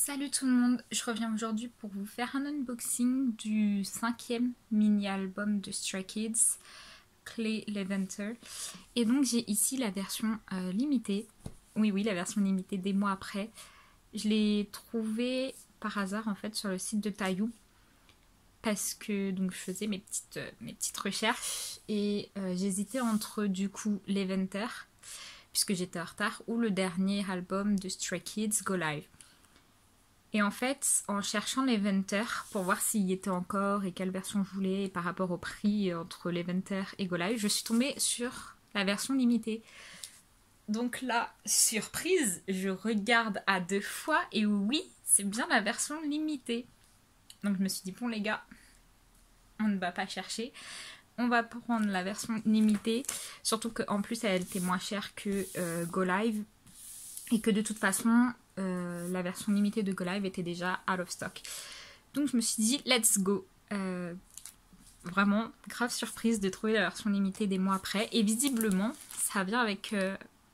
Salut tout le monde, je reviens aujourd'hui pour vous faire un unboxing du 5e mini-album de Stray Kids, Clay Leventer. Et donc j'ai ici la version limitée, oui la version limitée des mois après. Je l'ai trouvée par hasard en fait sur le site de Taillou parce que donc je faisais mes petites recherches et j'hésitais entre du coup Leventer, puisque j'étais en retard, ou le dernier album de Stray Kids, Go Live. Et en fait, en cherchant l'Eventer pour voir s'il y était encore et quelle version je voulais et par rapport au prix entre l'Eventer et Go Live, je suis tombée sur la version limitée. Donc là, surprise, je regarde à 2 fois et oui, c'est bien la version limitée. Donc je me suis dit, bon les gars, on ne va pas chercher. On va prendre la version limitée, surtout qu'en plus elle était moins chère que Go Live et que de toute façon la version limitée de Go Live était déjà out of stock. Donc je me suis dit let's go. Vraiment grave surprise de trouver la version limitée des mois après. Et visiblement ça vient avec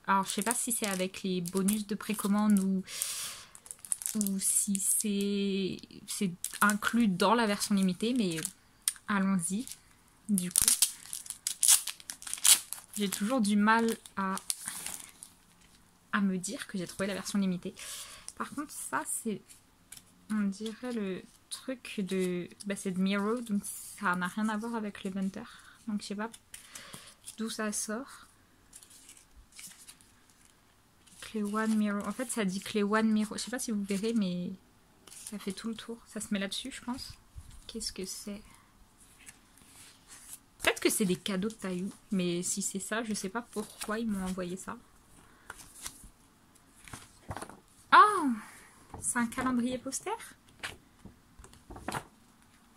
alors je sais pas si c'est avec les bonus de précommande ou si c'est inclus dans la version limitée, mais allons-y. Du coup j'ai toujours du mal à me dire que j'ai trouvé la version limitée. Par contre ça c'est, on dirait le truc de, c'est de Miro, donc ça n'a rien à voir avec l'Eventer, donc je sais pas d'où ça sort. Clay One Miro, en fait ça dit Clay One Miro, je sais pas si vous verrez mais ça fait tout le tour, ça se met là-dessus je pense. Qu'est-ce que c'est? Peut-être que c'est des cadeaux de Taillou, mais si c'est ça, je sais pas pourquoi ils m'ont envoyé ça. Oh, c'est un calendrier poster.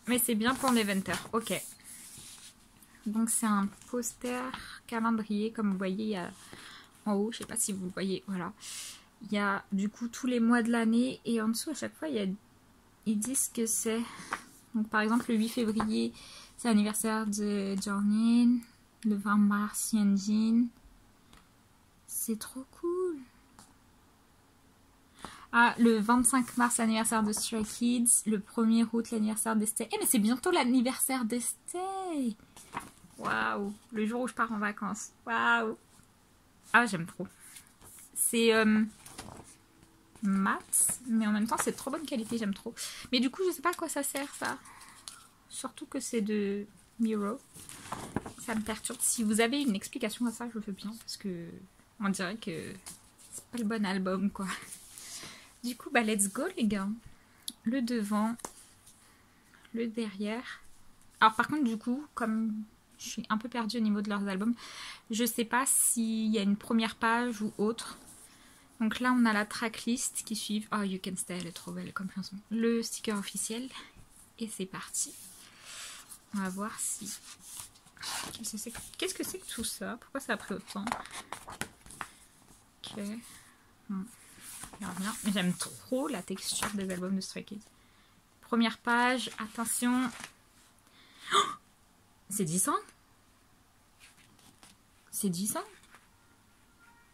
Mais c'est bien pour l'Eventer, ok. Donc c'est un poster calendrier, comme vous voyez, il y a en haut, je sais pas si vous le voyez, voilà. Il y a du coup tous les mois de l'année et en dessous à chaque fois ils disent que c'est. Donc par exemple le 8 février c'est l'anniversaire de Jornin, le 20 mars Yanjin. C'est trop cool. Ah, le 25 mars, l'anniversaire de Stray Kids. Le 1er août, l'anniversaire d'Estée. Eh, mais c'est bientôt l'anniversaire d'Estée. Waouh. Le jour où je pars en vacances. Waouh. Ah, j'aime trop. C'est mat, mais en même temps, c'est de trop bonne qualité. J'aime trop. Mais du coup, je sais pas à quoi ça sert, ça. Surtout que c'est de Miro. Ça me perturbe. Si vous avez une explication à ça, je veux bien. Parce que on dirait que c'est pas le bon album, quoi. Du coup, let's go les gars. Le devant, le derrière. Alors par contre, du coup, comme je suis un peu perdue au niveau de leurs albums, je sais pas s'il y a une première page ou autre. Donc là, on a la tracklist qui suit. Oh, You Can Stay, elle est trop belle comme chanson. Le sticker officiel. Et c'est parti. On va voir si... Qu'est-ce que c'est que tout ça? Pourquoi ça a pris autant? Ok. Rien. Mais j'aime trop la texture des albums de Stray Kids. Première page, attention. Oh, c'est 10 ans? C'est 10 ans?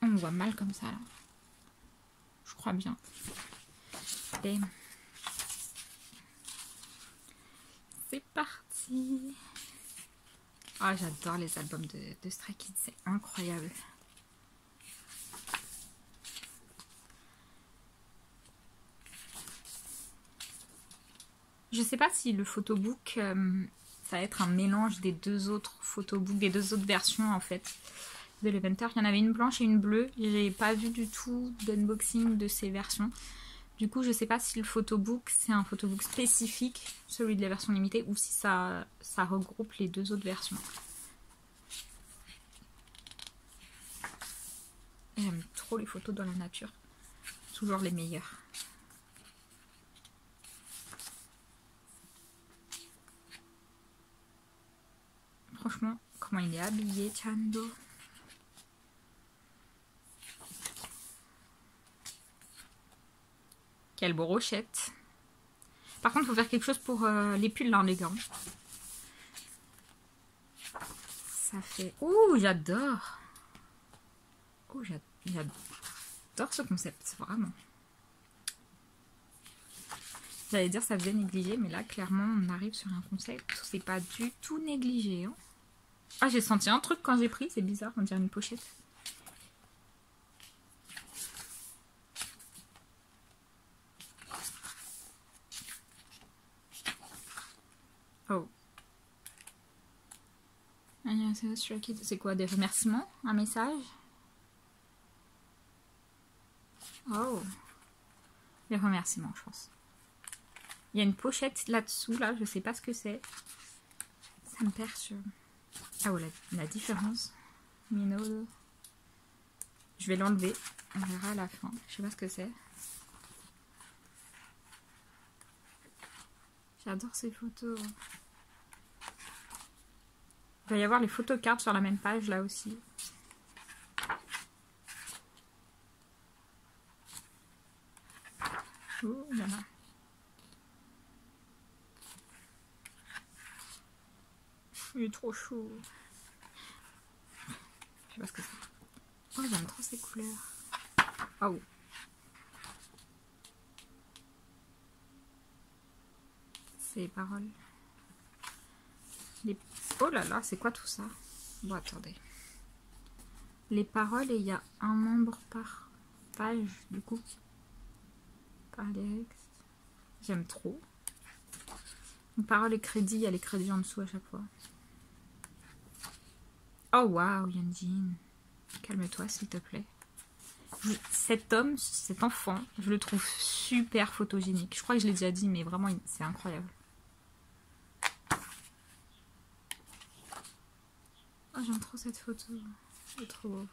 On me voit mal comme ça là. Je crois bien. Et c'est parti. Oh, j'adore les albums de Stray Kids, c'est incroyable. Je sais pas si le photobook, ça va être un mélange des deux autres photobooks, des deux autres versions en fait de l'Eventer. Il y en avait une blanche et une bleue. J'ai pas vu du tout d'unboxing de ces versions. Du coup, je sais pas si le photobook c'est un photobook spécifique, celui de la version limitée, ou si ça regroupe les deux autres versions. J'aime trop les photos dans la nature. Toujours les meilleures. Franchement, comment il est habillé, Chando. Quelle brochette. Par contre, il faut faire quelque chose pour les pulls, là, les gars. Ça fait... Ouh, j'adore. Oh, j'adore ce concept, vraiment. J'allais dire ça faisait négligé, mais là, clairement, on arrive sur un concept où c'est pas du tout négligé. Hein. Ah, j'ai senti un truc quand j'ai pris, c'est bizarre, on dirait une pochette. Oh. C'est quoi, des remerciements? Un message? Oh. Des remerciements, je pense. Il y a une pochette là-dessous, là, je sais pas ce que c'est. Ça me perturbe. Ah oh, la différence. Minot. Je vais l'enlever. On verra à la fin. Je sais pas ce que c'est. J'adore ces photos. Il va y avoir les photocards sur la même page là aussi. Oh là là. Il est trop chaud. Je sais pas ce que c'est. Oh, j'aime trop ces couleurs. Oh. Ces paroles. Les... Oh là là, c'est quoi tout ça? Bon, attendez. Les paroles, et il y a un membre par page, du coup. Par lyrics. J'aime trop. Paroles et crédits, il y a les crédits en dessous à chaque fois. Oh waouh, Yeonjin. Calme-toi, s'il te plaît. Cet homme, cet enfant, je le trouve super photogénique. Je crois que je l'ai déjà dit, mais vraiment, c'est incroyable. Oh, j'aime trop cette photo. C'est trop beau.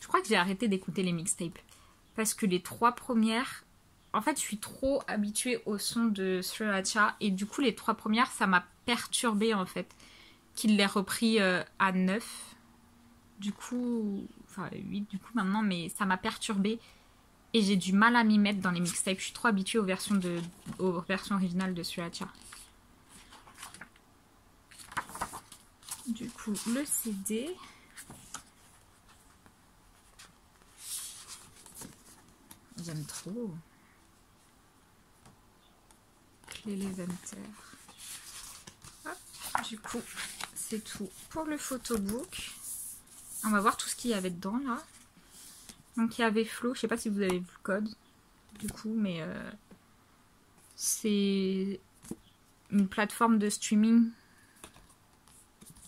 Je crois que j'ai arrêté d'écouter les mixtapes. Parce que les 3 premières... En fait, je suis trop habituée au son de Sriracha. Et du coup, les 3 premières, ça m'a perturbée, en fait. Qu'il l'ait repris à 9. Du coup... Enfin, 8 du coup, maintenant. Mais ça m'a perturbée. Et j'ai du mal à m'y mettre dans les mixtapes. Je suis trop habituée aux versions originales de Sriracha. Du coup, le CD... J'aime trop. Clé Levanter. Du coup, c'est tout pour le photobook. On va voir tout ce qu'il y avait dedans là. Donc il y avait Flow, je sais pas si vous avez vu le code du coup, mais c'est une plateforme de streaming.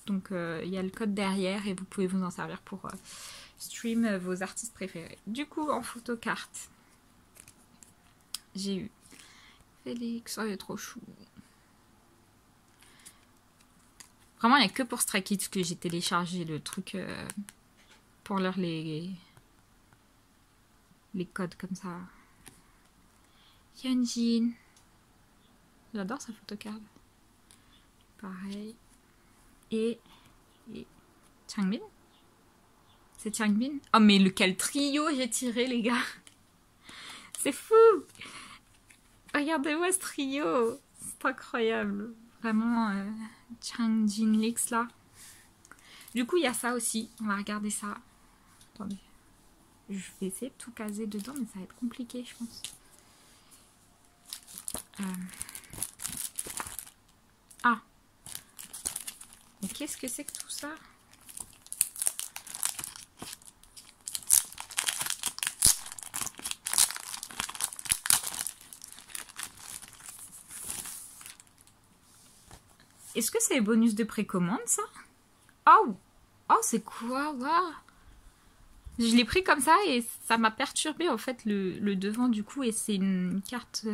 Donc il y a le code derrière et vous pouvez vous en servir pour stream vos artistes préférés. Du coup, en photocarte, j'ai eu Félix, oh il est trop chou. Vraiment, il n'y a que pour Stray Kids que j'ai téléchargé le truc pour leur les codes comme ça. Yeonjin. J'adore sa photocarte. Pareil. Et Changbin. C'est Changbin. Oh mais lequel trio j'ai tiré les gars. C'est fou. Regardez-moi ce trio. C'est incroyable. Vraiment Changjin Leaks là. Du coup il y a ça aussi. On va regarder ça. Attendez. Je vais essayer de tout caser dedans mais ça va être compliqué je pense. Ah. Mais qu'est-ce que c'est que tout ça? Est-ce que c'est les bonus de précommande ça? Oh, oh c'est quoi? Waouh. Je l'ai pris comme ça et ça m'a perturbé en fait le devant du coup et c'est une carte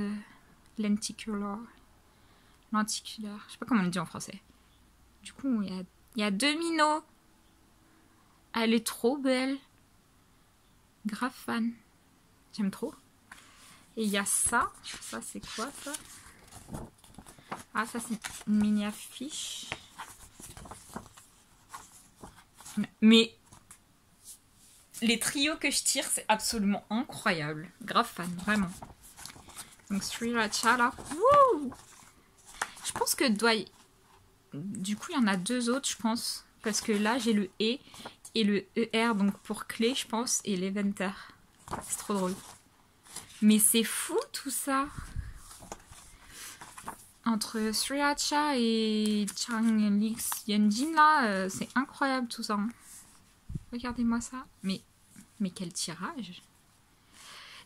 lenticular. Lenticulaire. Je sais pas comment on le dit en français. Du coup il y a 2 minots. Elle est trop belle. Grave fan. J'aime trop. Et il y a ça. Ça c'est quoi ça? Ah ça c'est une mini affiche. Mais les trios que je tire c'est absolument incroyable. Grave fan, vraiment. Donc Sriracha là. Wouh! Je pense que doit... Du coup il y en a 2 autres je pense. Parce que là j'ai le E. et le ER, donc pour clé, je pense, et l'Eventer. C'est trop drôle. Mais c'est fou tout ça. Entre Sriracha et Changlix Yenjin, là, c'est incroyable tout ça. Hein. Regardez-moi ça. Mais quel tirage!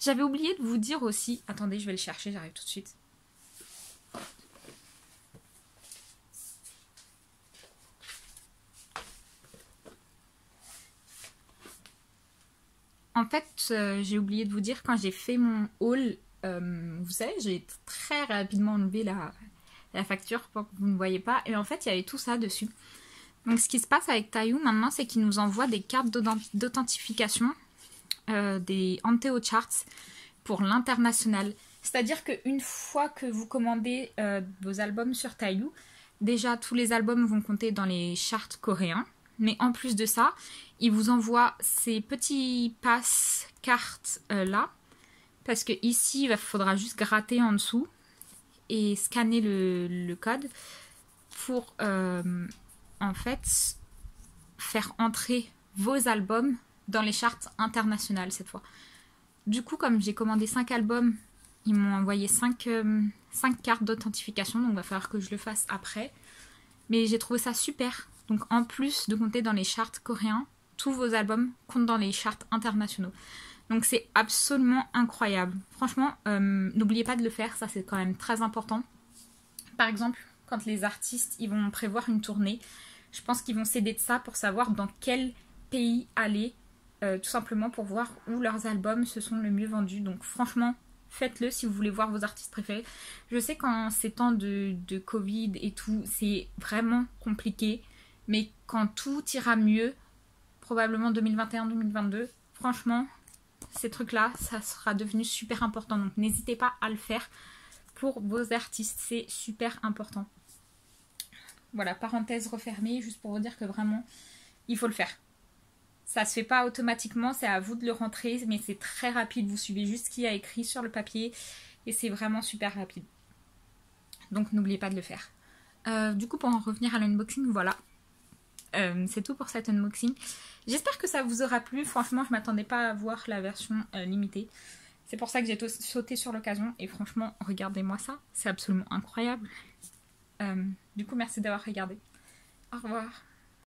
J'avais oublié de vous dire aussi... Attendez, je vais le chercher, j'arrive tout de suite. En fait, j'ai oublié de vous dire, quand j'ai fait mon haul, vous savez, j'ai très rapidement enlevé la facture pour que vous ne voyez pas. Et en fait, il y avait tout ça dessus. Donc, ce qui se passe avec Tayou maintenant, c'est qu'il nous envoie des cartes d'authentification, des Anteo Charts pour l'international. C'est-à-dire qu'une fois que vous commandez vos albums sur Tayou, déjà, tous les albums vont compter dans les charts coréens. Mais en plus de ça, il vous envoie ces petits passes cartes là. Parce que ici, il faudra juste gratter en dessous et scanner le code pour en fait faire entrer vos albums dans les charts internationales cette fois. Du coup, comme j'ai commandé 5 albums, ils m'ont envoyé 5 cartes d'authentification. Donc il va falloir que je le fasse après. Mais j'ai trouvé ça super. Donc en plus de compter dans les charts coréens, tous vos albums comptent dans les charts internationaux. Donc c'est absolument incroyable. Franchement, n'oubliez pas de le faire, ça c'est quand même très important. Par exemple, quand les artistes ils vont prévoir une tournée, je pense qu'ils vont s'aider de ça pour savoir dans quel pays aller, tout simplement pour voir où leurs albums se sont le mieux vendus. Donc franchement, faites-le si vous voulez voir vos artistes préférés. Je sais qu'en ces temps de Covid et tout, c'est vraiment compliqué. Mais quand tout ira mieux, probablement 2021-2022, franchement, ces trucs-là, ça sera devenu super important. Donc n'hésitez pas à le faire pour vos artistes, c'est super important. Voilà, parenthèse refermée, juste pour vous dire que vraiment, il faut le faire. Ça se fait pas automatiquement, c'est à vous de le rentrer, mais c'est très rapide. Vous suivez juste ce qu'il y a écrit sur le papier et c'est vraiment super rapide. Donc n'oubliez pas de le faire. Du coup, pour en revenir à l'unboxing, voilà. C'est tout pour cet unboxing. J'espère que ça vous aura plu. Franchement, je m'attendais pas à voir la version limitée. C'est pour ça que j'ai sauté sur l'occasion. Et franchement, regardez-moi ça. C'est absolument incroyable. Du coup, merci d'avoir regardé. Au revoir.